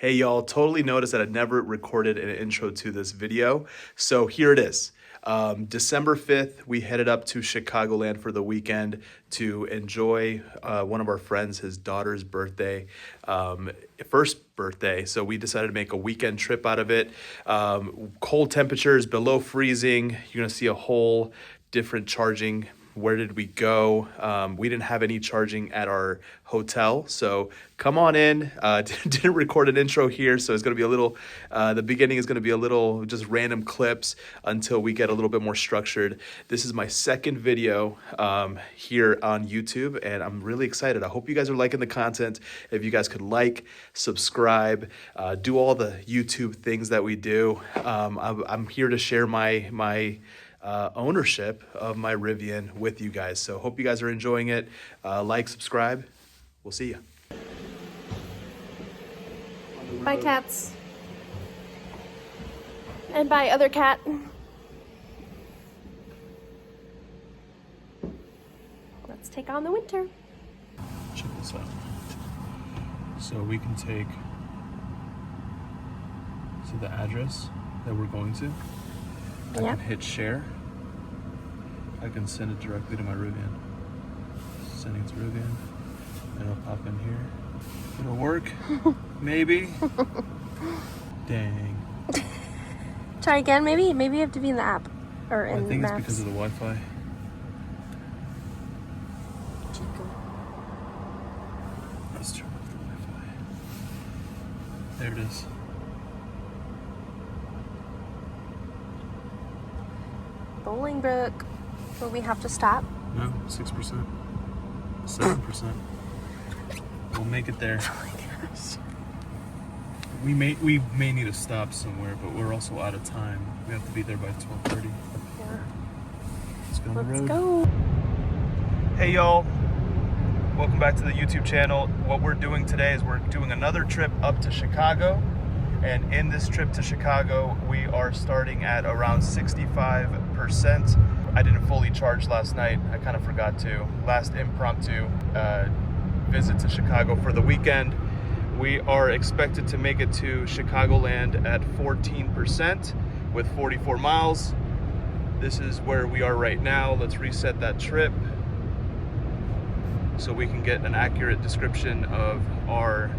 Hey y'all, totally noticed that I never recorded an intro to this video, so here it is. December 5th, we headed up to Chicagoland for the weekend to enjoy one of our friends, his daughter's birthday, first birthday. So we decided to make a weekend trip out of it. Cold temperatures, below freezing. You're gonna see a whole different charging. Where did we go? We didn't have any charging at our hotel, so come on in. Didn't record an intro here, so it's gonna be a little, the beginning is gonna be a little just random clips until we get a little bit more structured. This is my second video here on YouTube, and I'm really excited. I hope you guys are liking the content. If you guys could like, subscribe, do all the YouTube things that we do. I'm here to share my ownership of my Rivian with you guys. So hope you guys are enjoying it. Like, subscribe. We'll see you. Bye, cats. And bye, other cat. Let's take on the winter. Check this out. So we can take the address that we're going to. I can hit share. I can send it directly to my Rivian. Sending to Rivian. And it'll pop in here. It'll work. Maybe. Dang. Try again, maybe? Maybe you have to be in the app or in I think maps. it's because of the Wi-Fi. Let's turn off the Wi-Fi. There it is. Bolingbrook. Will we have to stop? No, 6%. 7%. We'll make it there. Oh my gosh. We may need to stop somewhere, but we're also out of time. We have to be there by 12:30. Yeah. Let's go on the road. Let's go. Hey y'all, welcome back to the YouTube channel. What we're doing today is we're doing another trip up to Chicago. And in this trip to Chicago, we are starting at around 65%. I didn't fully charge last night. I kind of forgot to. Last impromptu visit to Chicago for the weekend. We are expected to make it to Chicagoland at 14% with 44 miles. This is where we are right now. Let's reset that trip so we can get an accurate description of our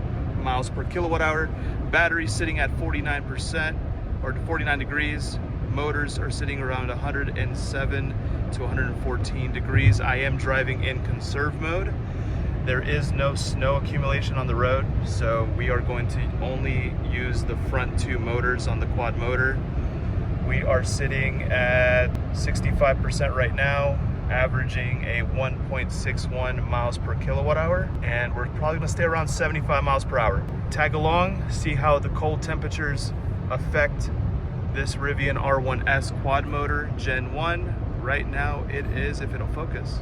miles per kilowatt hour. Battery sitting at 49% or 49 degrees. Motors are sitting around 107 to 114 degrees. I am driving in conserve mode. There is no snow accumulation on the road, so we are going to only use the front two motors on the quad motor. We are sitting at 65% right now, averaging a 1.61 miles per kilowatt hour, and we're probably gonna stay around 75 miles per hour. Tag along, see how the cold temperatures affect this Rivian R1S quad motor Gen 1. Right now it is, if it'll focus,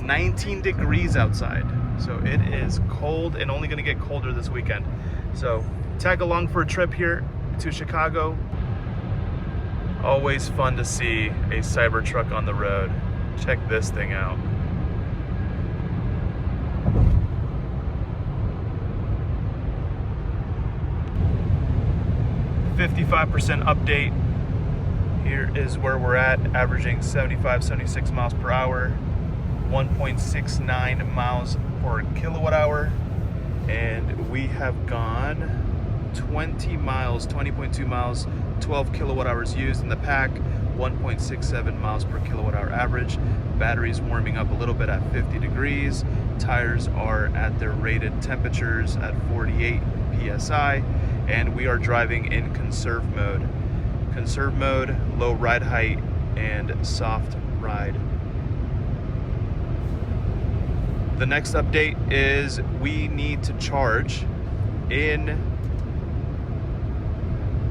19 degrees outside. So it is cold and only gonna get colder this weekend. So tag along for a trip here to Chicago. Always fun to see a Cybertruck on the road. Check this thing out. .55% update. Here is where we're at, averaging 75, 76 miles per hour, 1.69 miles per kilowatt hour, and we have gone 20 miles, 20.2 miles, 12 kilowatt hours used in the pack, 1.67 miles per kilowatt hour average. Battery's warming up a little bit at 50 degrees. Tires are at their rated temperatures at 48 PSI, and we are driving in conserve mode. Conserve mode, low ride height, and soft ride. The next update is we need to charge in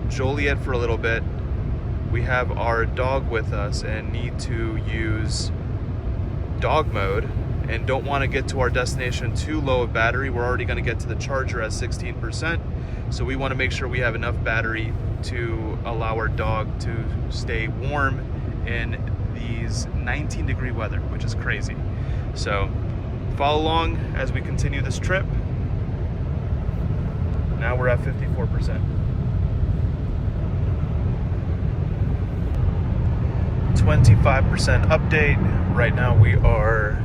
Joliet for a little bit. We have our dog with us and need to use dog mode and don't want to get to our destination too low of battery. We're already going to get to the charger at 16%. So we want to make sure we have enough battery to allow our dog to stay warm in these 19-degree weather, which is crazy. So follow along as we continue this trip. Now we're at 54%. 25% update. Right now we are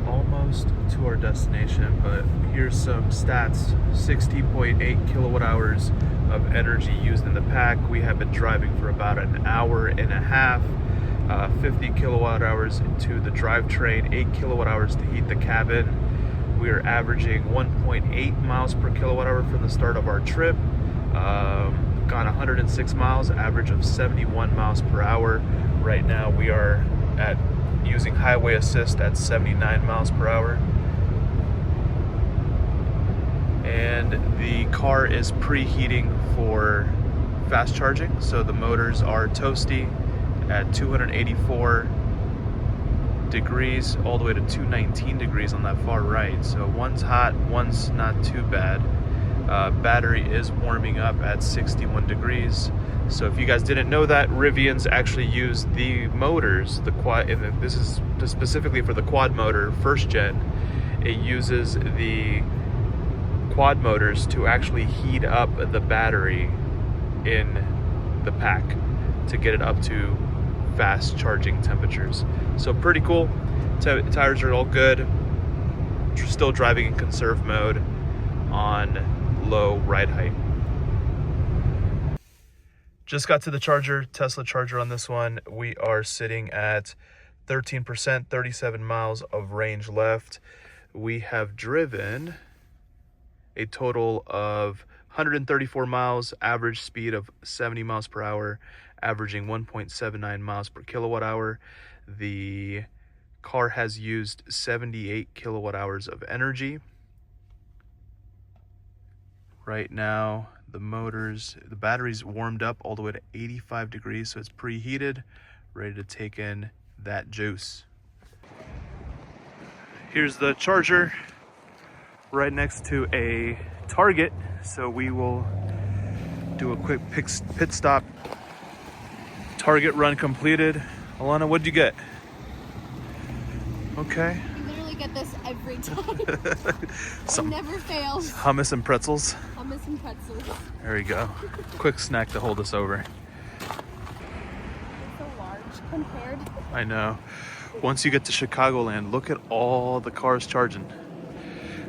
almost to our destination, but here's some stats. 60.8 kilowatt hours of energy used in the pack. We have been driving for about an hour and a half. 50 kilowatt hours into the drivetrain, 8 kilowatt hours to heat the cabin. We are averaging 1.8 miles per kilowatt hour from the start of our trip. Gone 106 miles, average of 71 miles per hour. Right now we are at using highway assist at 79 miles per hour. And the car is preheating for fast charging, so the motors are toasty at 284 degrees all the way to 219 degrees on that far right. So one's hot, one's not too bad. Battery is warming up at 61 degrees. So if you guys didn't know that, Rivians actually use the motors, the quad, and this is specifically for the quad motor, first gen. It uses the quad motors to actually heat up the battery in the pack to get it up to fast charging temperatures. So pretty cool. Tires are all good. Still driving in conserve mode on low ride height. Just got to the charger, Tesla charger on this one. We are sitting at 13%, 37 miles of range left. We have driven a total of 134 miles, average speed of 70 miles per hour, averaging 1.79 miles per kilowatt hour. The car has used 78 kilowatt hours of energy. Right now, the battery's warmed up all the way to 85 degrees, so it's preheated, ready to take in that juice. Here's the charger right next to a Target, so we will do a quick pit stop. Target run completed. Alana, what'd you get? Okay. You literally get this every time. It never fails. Hummus and pretzels. Hummus and pretzels. There we go. Quick snack to hold us over. It's so large compared. I know. Once you get to Chicagoland, look at all the cars charging.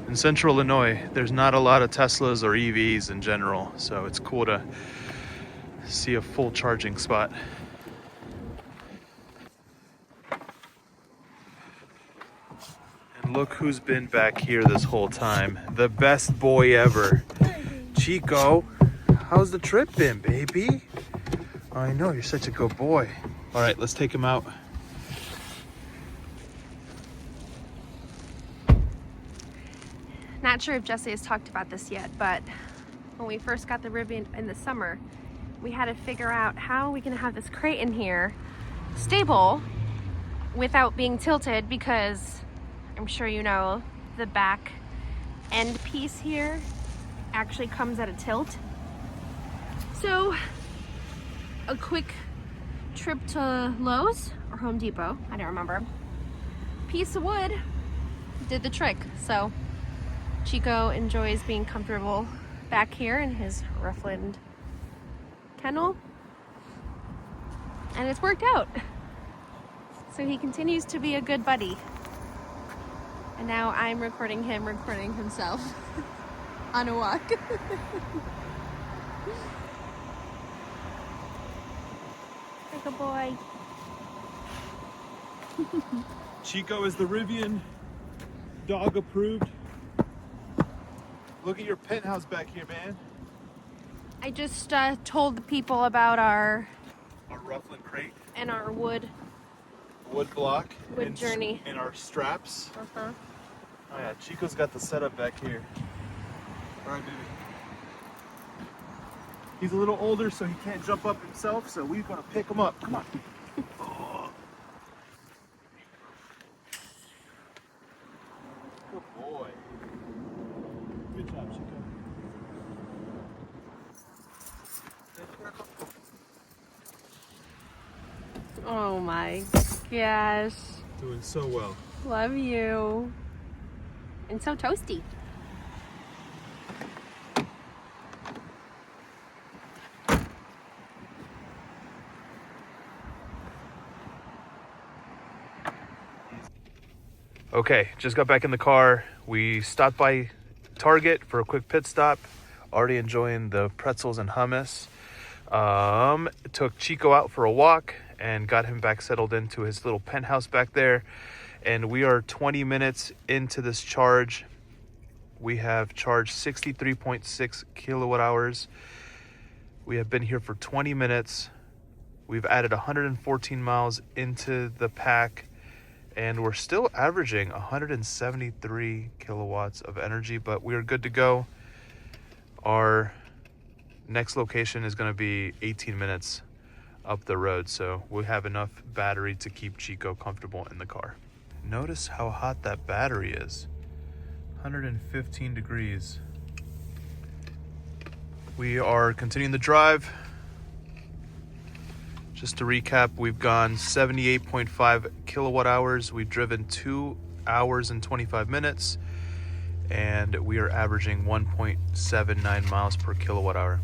In central Illinois, there's not a lot of Teslas or EVs in general, so it's cool to see a full charging spot. And look who's been back here this whole time. The best boy ever. Chico, how's the trip been, baby? I know, you're such a good boy. All right, let's take him out. Not sure if Jesse has talked about this yet, but when we first got the Rivian in the summer, we had to figure out how we can have this crate in here stable without being tilted, because I'm sure you know the back end piece here actually comes at a tilt. So a quick trip to Lowe's or Home Depot, I don't remember, piece of wood did the trick. So Chico enjoys being comfortable back here in his Ruffland kennel, and it's worked out. So he continues to be a good buddy. And now I'm recording him recording himself on a walk. Like a boy. Chico is the Rivian dog approved. Look at your penthouse back here, man. I just told the people about our Ruffland crate and our wood block Wood journey. and our straps. Uh-huh. Oh yeah, Chico's got the setup back here. All right, baby. He's a little older, so he can't jump up himself, so we're gonna pick him up. Come on. Oh. Good boy. Good job, Chico. Oh my gosh. Doing so well. Love you. And so toasty. Okay, just got back in the car. We stopped by Target for a quick pit stop. Already enjoying the pretzels and hummus. Took Chico out for a walk and got him back settled into his little penthouse back there. And we are 20 minutes into this charge. We have charged 63.6 kilowatt hours. We have been here for 20 minutes. We've added 114 miles into the pack, and we're still averaging 173 kilowatts of energy, but we are good to go. Our next location is going to be 18 minutes up the road, so we have enough battery to keep Chico comfortable in the car. Notice how hot that battery is. 115 degrees. We are continuing the drive. Just to recap, we've gone 78.5 kilowatt hours. We've driven 2 hours and 25 minutes, and we are averaging 1.79 miles per kilowatt hour.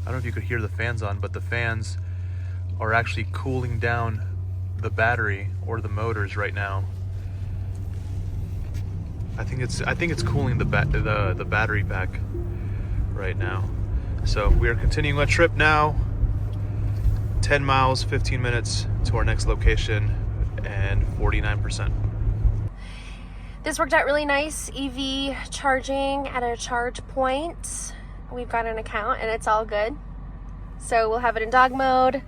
I don't know if you could hear the fans on, but the fans are actually cooling down the battery or the motors right now. I think it's cooling the battery back right now. So we are continuing our trip now. 10 miles, 15 minutes to our next location, and 49%. This worked out really nice. EV charging at a charge point. We've got an account and it's all good. So we'll have it in dog mode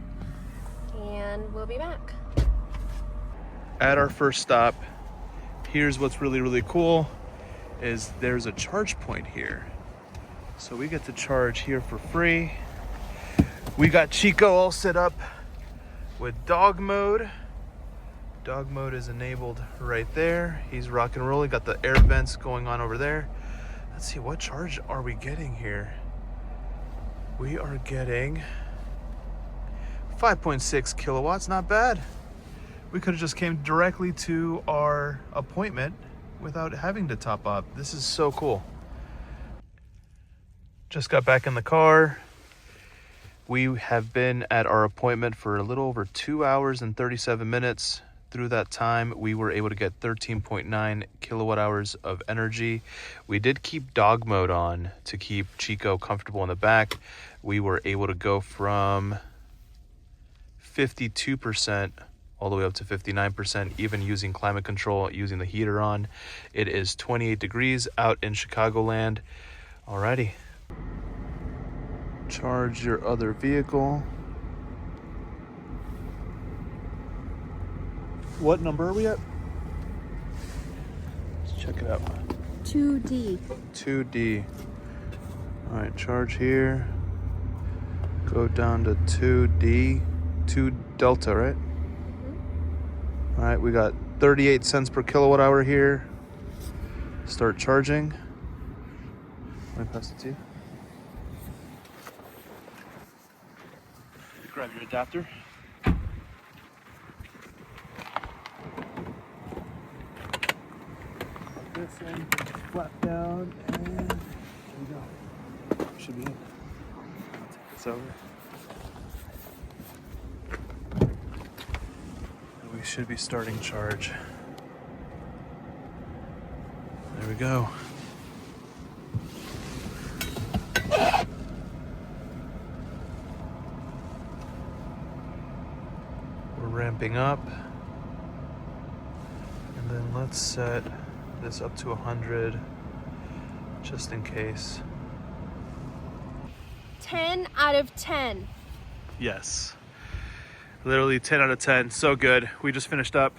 and we'll be back. At our first stop, here's what's really, really cool is there's a charge point here. So we get to charge here for free. We got Chico all set up with dog mode. Dog mode is enabled right there. He's rock and rolling. Got the air vents going on over there. Let's see, what charge are we getting here? We are getting 5.6 kilowatts, not bad. We could have just came directly to our appointment without having to top up. This is so cool. Just got back in the car. We have been at our appointment for a little over 2 hours and 37 minutes. Through that time, we were able to get 13.9 kilowatt hours of energy. We did keep dog mode on to keep Chico comfortable in the back. We were able to go from 52% all the way up to 59%, even using climate control, using the heater on. It is 28 degrees out in Chicagoland. Alrighty. Charge your other vehicle. What number are we at? Let's check it out. 2D. 2D. All right, charge here. Go down to 2D. 2 Delta, right? All right, we got 38 cents per kilowatt hour here. Start charging. Let me pass it to you. Grab your adapter. Plug this in, flap down, and there we go. Should be in. I'll take this over. And we should be starting charge. There we go. Ramping up, and then let's set this up to 100 just in case. 10 out of 10. Yes, literally 10 out of 10. So good. We just finished up.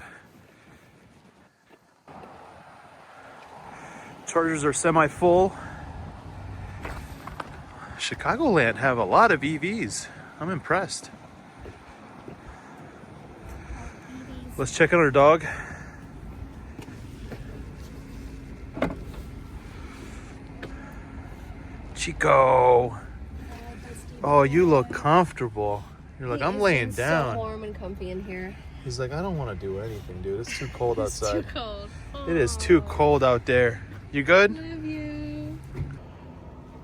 Chargers are semi-full. Chicagoland have a lot of EVs. I'm impressed. Let's check out our dog. Chico. Oh, you look comfortable. You're like, I'm laying down. So warm and comfy in here. He's like, I don't want to do anything, dude. It's too cold outside. It's too cold. It is too cold out there. You good? Love you.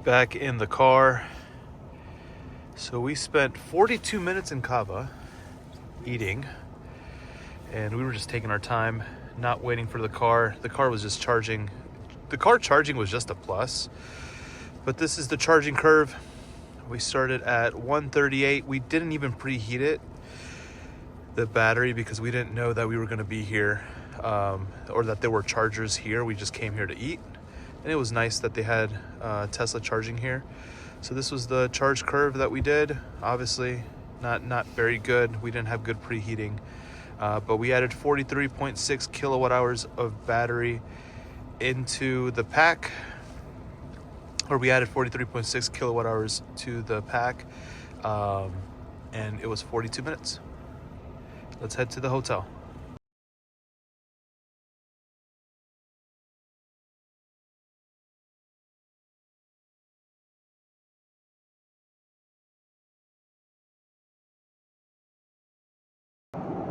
Back in the car. So we spent 42 minutes in Cava eating. And we were just taking our time. not waiting for the car. The car was just charging. The car charging was just a plus, but this is the charging curve. We started at 138. We didn't even preheat it, the battery, because we didn't know that we were going to be here, or that there were chargers here. We just came here to eat, and it was nice that they had Tesla charging here. So this was the charge curve that we did. Obviously not very good. We didn't have good preheating, but we added 43.6 kilowatt hours of battery into the pack, or we added 43.6 kilowatt hours to the pack, and it was 42 minutes. Let's head to the hotel.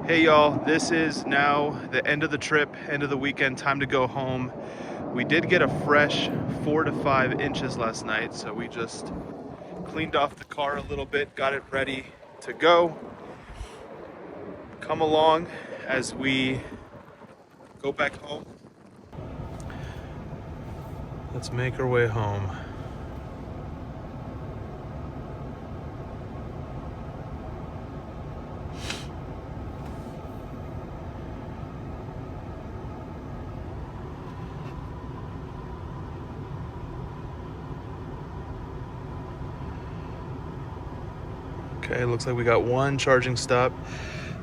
Hey y'all, this is now the end of the trip, end of the weekend, time to go home. We did get a fresh 4 to 5 inches last night, so we just cleaned off the car a little bit, got it ready to go. Come along as we go back home. Let's make our way home. Okay, looks like we got one charging stop.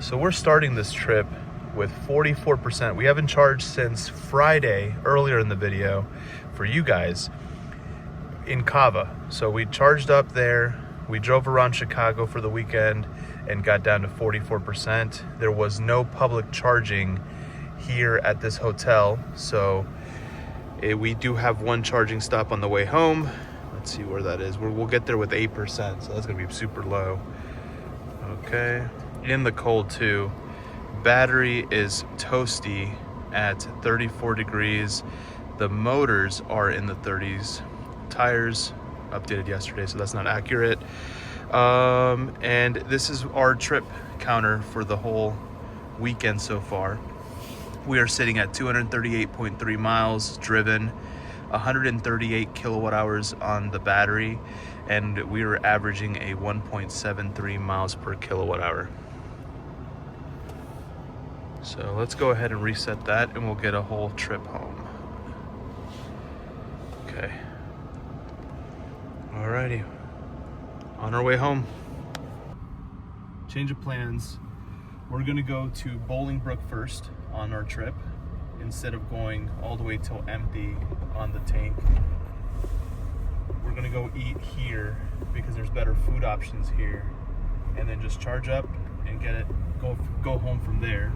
So we're starting this trip with 44%. We haven't charged since Friday, earlier in the video, for you guys, in Cava. So we charged up there, we drove around Chicago for the weekend and got down to 44%. There was no public charging here at this hotel, so we do have one charging stop on the way home. Let's see where that is. We'll get there with 8%, so that's gonna be super low. Okay, in the cold too. Battery is toasty at 34 degrees. The motors are in the 30s. Tires updated yesterday, so that's not accurate. And this is our trip counter for the whole weekend so far. We are sitting at 238.3 miles driven, 138 kilowatt hours on the battery, and we were averaging a 1.73 miles per kilowatt hour. So let's go ahead and reset that and we'll get a whole trip home. Okay. Alrighty. On our way home. Change of plans. We're gonna go to Bolingbrook first on our trip, instead of going all the way till empty on the tank. We're gonna go eat here because there's better food options here, and then just charge up and go home from there.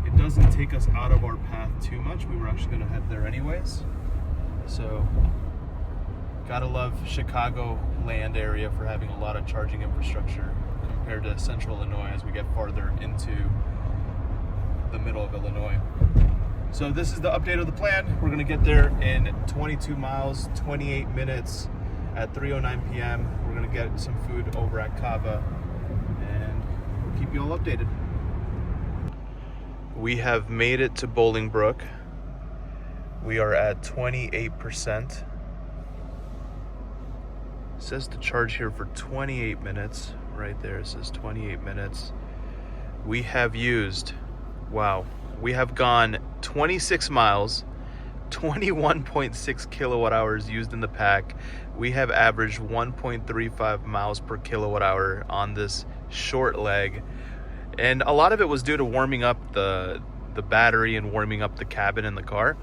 It doesn't take us out of our path too much. We were actually gonna head there anyways. So, gotta love Chicago land area for having a lot of charging infrastructure compared to central Illinois as we get farther into the middle of Illinois. So this is the update of the plan. We're gonna get there in 22 miles, 28 minutes at 3:09 p.m. We're gonna get some food over at Cava and we'll keep you all updated. We have made it to Bolingbrook. We are at 28%. It says to charge here for 28 minutes. Right there, it says 28 minutes. We have used, wow, we have gone 26 miles, 21.6 kilowatt hours used in the pack. We have averaged 1.35 miles per kilowatt hour on this short leg. And a lot of it was due to warming up the battery and warming up the cabin in the car.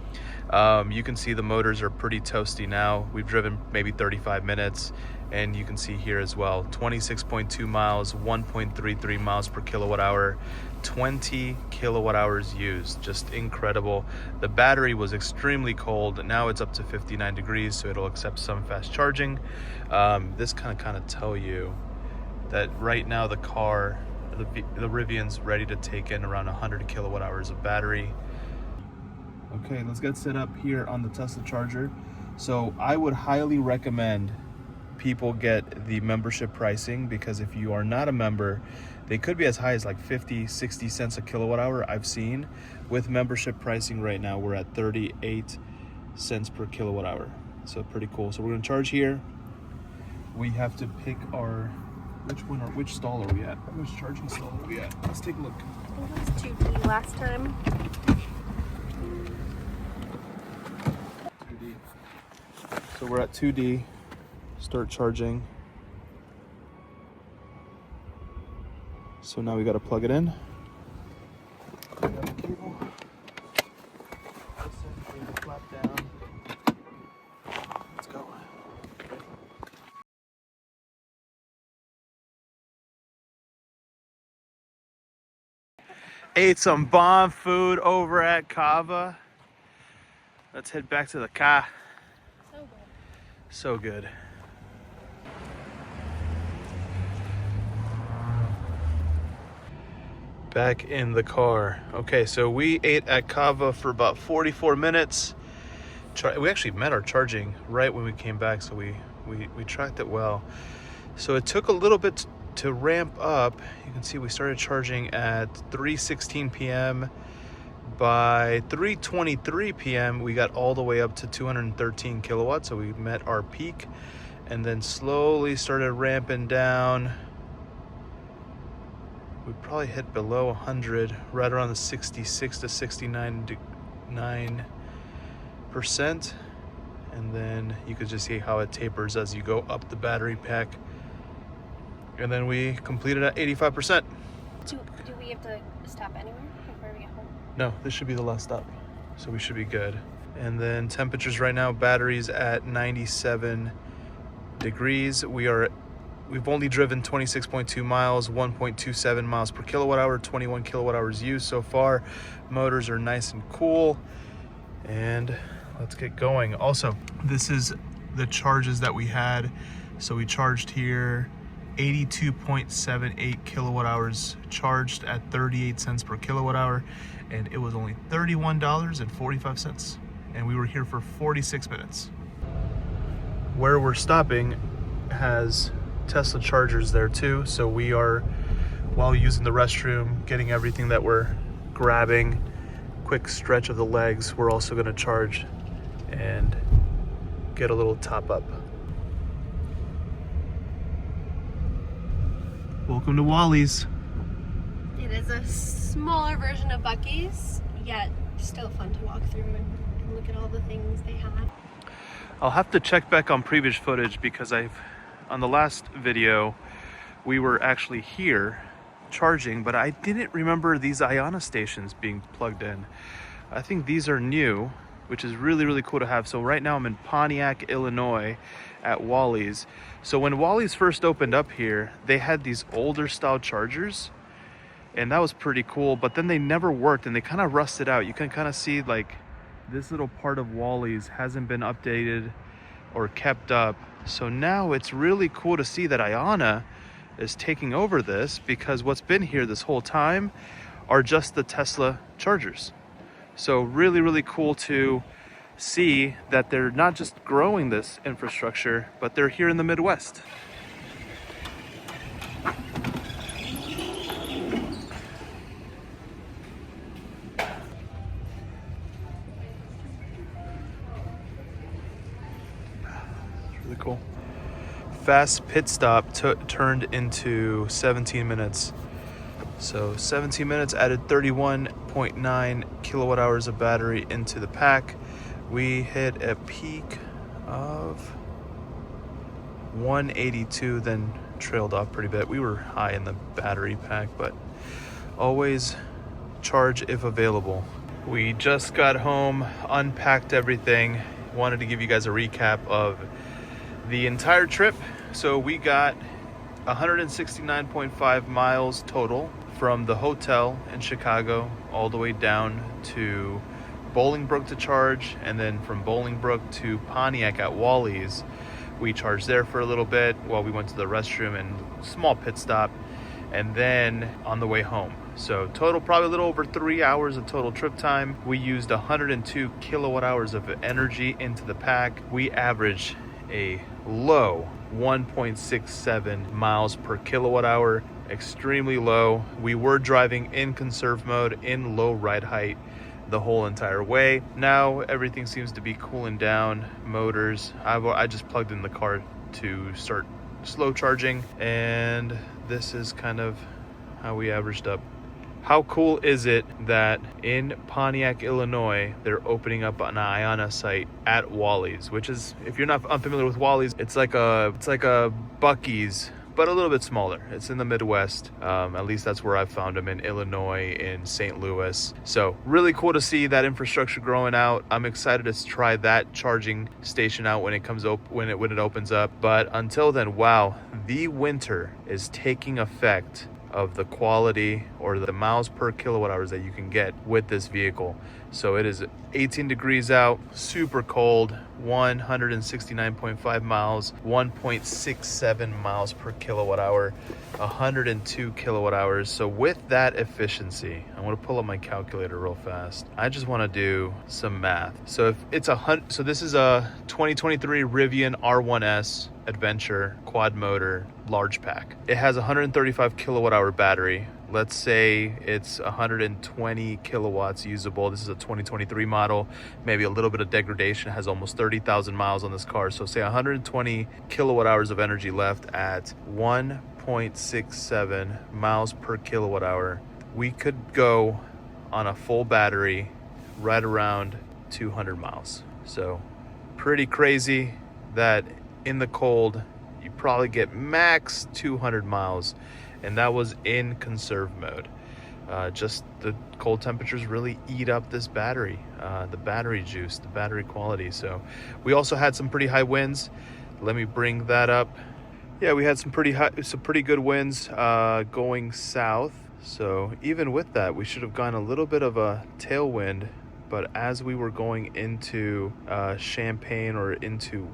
You can see the motors are pretty toasty now. We've driven maybe 35 minutes, and you can see here as well, 26.2 miles, 1.33 miles per kilowatt hour, 20 kilowatt hours used. Just incredible. The battery was extremely cold. Now it's up to 59 degrees, so it'll accept some fast charging. This kind of tell you that right now the car, the Rivian's ready to take in around 100 kilowatt hours of battery. Okay, let's get set up here on the Tesla charger. So I would highly recommend people get the membership pricing, because if you are not a member, They could be as high as like 50, 60 cents a kilowatt hour I've seen. With membership pricing right now, we're at 38 cents per kilowatt hour. So pretty cool. So we're gonna charge here. We have to pick our, which stall are we at? Which charging stall are we at? Let's take a look. I think it was 2D last time. 2D. So we're at 2D. Start charging. So now we got to plug it in. We got the cable. Listen, the flap down. Let's go. Ate some bomb food over at Kava. Let's head back to the car. So good. So good. Back in the car. Okay, so we ate at Kava for about 44 minutes. We actually met our charging right when we came back, so we tracked it well. So it took a little bit to ramp up. You can see we started charging at 3:16 p.m. By 3:23 p.m. we got all the way up to 213 kilowatts, so we met our peak and then slowly started ramping down. We probably hit below 100, right around the 66 to 69%. And then you could just see how it tapers as you go up the battery pack. And then we completed at 85%. Do we have to stop anywhere before we get home? No, this should be the last stop. So we should be good. And then temperatures right now, batteries at 97 degrees. We've only driven 26.2 miles, 1.27 miles per kilowatt hour, 21 kilowatt hours used so far. Motors are nice and cool. And let's get going. Also, this is the charges that we had. So we charged here 82.78 kilowatt hours charged at 38 cents per kilowatt hour. And it was only $31.45. And we were here for 46 minutes. Where we're stopping has Tesla chargers there too, so we are, while using the restroom, getting everything that we're grabbing, quick stretch of the legs, we're also going to charge and get a little top up. Welcome to Wally's. It is a smaller version of Buc-ee's, yet still fun to walk through and look at all the things they have. I'll have to check back on previous footage because on the last video, we were actually here charging, but I didn't remember these Iona stations being plugged in. I think these are new, which is really, really cool to have. So right now I'm in Pontiac, Illinois at Wally's. So when Wally's first opened up here, they had these older style chargers, and that was pretty cool, but then they never worked and they kind of rusted out. You can kind of see like this little part of Wally's hasn't been updated or kept up. So now it's really cool to see that Iona is taking over this, because what's been here this whole time are just the Tesla chargers. So really, really cool to see that they're not just growing this infrastructure, but they're here in the Midwest. Really cool. Fast pit stop turned into 17 minutes. So 17 minutes, added 31.9 kilowatt hours of battery into the pack. We hit a peak of 182, then trailed off pretty bit. We were high in the battery pack, but always charge if available. We just got home, unpacked everything. Wanted to give you guys a recap of the entire trip. So we got 169.5 miles total from the hotel in Chicago all the way down to Bolingbrook to charge, and then from Bolingbrook to Pontiac at Wally's. We charged there for a little bit while we went to the restroom and small pit stop, and then on the way home. So total, probably a little over 3 hours of total trip time. We used 102 kilowatt hours of energy into the pack. We averaged a low 1.67 miles per kilowatt hour extremely low. We were driving in conserve mode, in low ride height the whole entire way. Now everything seems to be cooling down. Motors, I just plugged in the car to start slow charging, and this is kind of how we averaged up. How cool is it that in Pontiac, Illinois, they're opening up an Iona site at Wally's, which is, if you're not unfamiliar with Wally's, it's like a Buc-ee's, but a little bit smaller. It's in the Midwest. At least that's where I've found them, in Illinois, in St. Louis. So really cool to see that infrastructure growing out. I'm excited to try that charging station out when it comes up, when it opens up. But until then, wow, the winter is taking effect of the quality or the miles per kilowatt hours that you can get with this vehicle. So it is 18 degrees out, super cold, 169.5 miles, 1.67 miles per kilowatt hour, 102 kilowatt hours. So with that efficiency, I'm gonna pull up my calculator real fast. I just wanna do some math. So if it's so this is a 2023 Rivian R1S Adventure quad motor large pack. It has 135 kilowatt hour battery. Let's say it's 120 kilowatts usable. This is a 2023 model, maybe a little bit of degradation. It has almost 30,000 miles on this car. So say 120 kilowatt hours of energy left at 1.67 miles per kilowatt hour. We could go on a full battery right around 200 miles. So pretty crazy that in the cold, you probably get max 200 miles, and that was in conserve mode. Just the cold temperatures really eat up this battery, the battery juice, the battery quality. So we also had some pretty high winds. Let me bring that up. Yeah, we had some pretty good winds going south. So even with that, we should have gotten a little bit of a tailwind, but as we were going into Champaign or into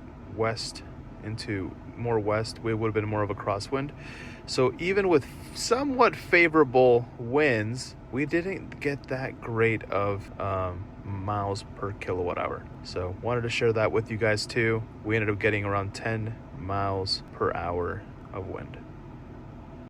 more west, we would have been more of a crosswind. So even with somewhat favorable winds, we didn't get that great of miles per kilowatt hour. So wanted to share that with you guys too. We ended up getting around 10 miles per hour of wind.